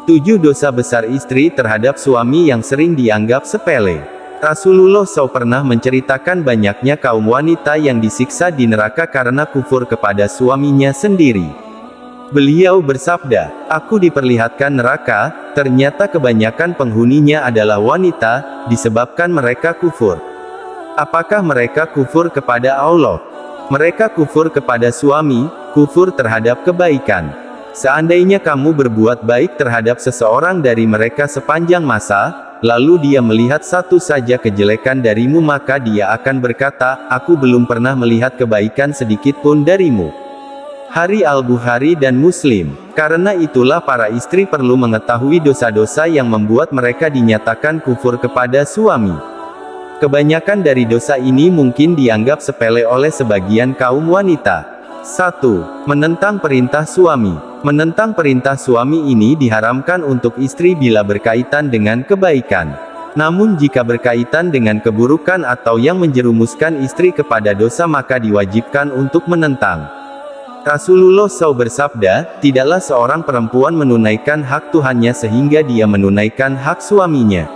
7 dosa besar istri terhadap suami yang sering dianggap sepele. Rasulullah SAW pernah menceritakan banyaknya kaum wanita yang disiksa di neraka karena kufur kepada suaminya sendiri. Beliau bersabda, "Aku diperlihatkan neraka, ternyata kebanyakan penghuninya adalah wanita, disebabkan mereka kufur. Apakah mereka kufur kepada Allah? Mereka kufur kepada suami, kufur terhadap kebaikan. Seandainya kamu berbuat baik terhadap seseorang dari mereka sepanjang masa, lalu dia melihat satu saja kejelekan darimu, maka dia akan berkata, 'Aku belum pernah melihat kebaikan sedikit pun darimu.'" Hari Al-Bukhari dan Muslim. Karena itulah para istri perlu mengetahui dosa-dosa yang membuat mereka dinyatakan kufur kepada suami. Kebanyakan dari dosa ini mungkin dianggap sepele oleh sebagian kaum wanita. 1. Menentang perintah suami. Menentang perintah suami ini diharamkan untuk istri bila berkaitan dengan kebaikan. Namun jika berkaitan dengan keburukan atau yang menjerumuskan istri kepada dosa, maka diwajibkan untuk menentang. Rasulullah SAW bersabda, "Tidaklah seorang perempuan menunaikan hak Tuhannya sehingga dia menunaikan hak suaminya."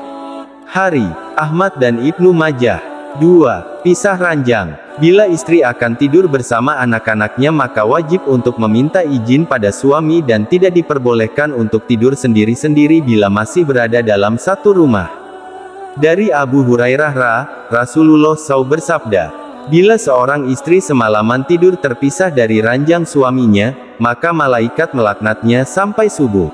Hari Ahmad dan Ibnu Majah. 2. Pisah ranjang. Bila istri akan tidur bersama anak-anaknya, maka wajib untuk meminta izin pada suami dan tidak diperbolehkan untuk tidur sendiri-sendiri bila masih berada dalam satu rumah. Dari Abu Hurairah Rasulullah SAW bersabda, "Bila seorang istri semalaman tidur terpisah dari ranjang suaminya, maka malaikat melaknatnya sampai subuh."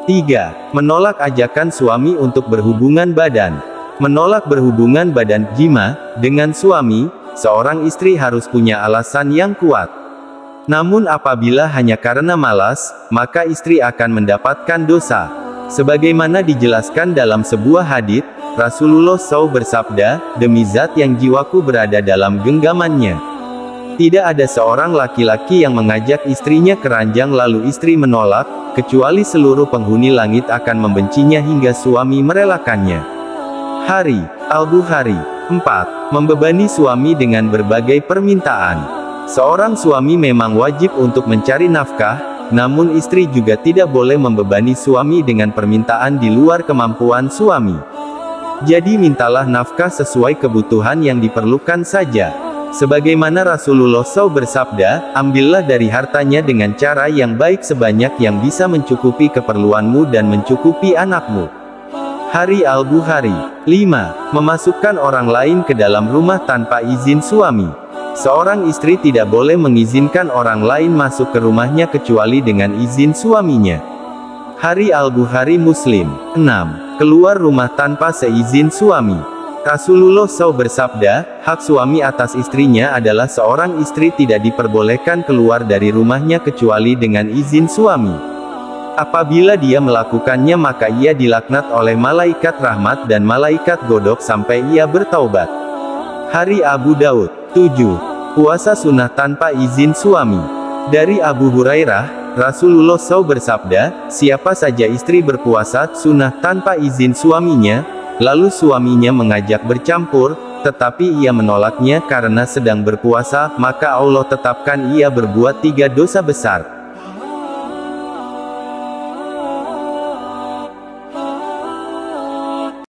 3. Menolak ajakan suami untuk berhubungan badan. Menolak berhubungan badan jima dengan suami, seorang istri harus punya alasan yang kuat. Namun apabila hanya karena malas, maka istri akan mendapatkan dosa. Sebagaimana dijelaskan dalam sebuah hadits, Rasulullah SAW bersabda, "Demi zat yang jiwaku berada dalam genggamannya, tidak ada seorang laki-laki yang mengajak istrinya ke ranjang lalu istri menolak, kecuali seluruh penghuni langit akan membencinya hingga suami merelakannya." Hari Al-Bukhari. 4. Membebani suami dengan berbagai permintaan. Seorang suami memang wajib untuk mencari nafkah, namun istri juga tidak boleh membebani suami dengan permintaan di luar kemampuan suami. Jadi mintalah nafkah sesuai kebutuhan yang diperlukan saja. Sebagaimana Rasulullah SAW bersabda, "Ambillah dari hartanya dengan cara yang baik sebanyak yang bisa mencukupi keperluanmu dan mencukupi anakmu." Hari Al-Bukhari. 5. Memasukkan orang lain ke dalam rumah tanpa izin suami. Seorang istri tidak boleh mengizinkan orang lain masuk ke rumahnya kecuali dengan izin suaminya. Hari Al-Bukhari Muslim. 6. Keluar rumah tanpa seizin suami. Rasulullah SAW bersabda, "Hak suami atas istrinya adalah seorang istri tidak diperbolehkan keluar dari rumahnya kecuali dengan izin suami. Apabila dia melakukannya maka ia dilaknat oleh malaikat rahmat dan malaikat godok sampai ia bertaubat." Hari Abu Daud. 7. Puasa sunnah tanpa izin suami. Dari Abu Hurairah, Rasulullah SAW bersabda, "Siapa saja istri berpuasa sunnah tanpa izin suaminya, lalu suaminya mengajak bercampur, tetapi ia menolaknya karena sedang berpuasa, maka Allah tetapkan ia berbuat 3 dosa besar.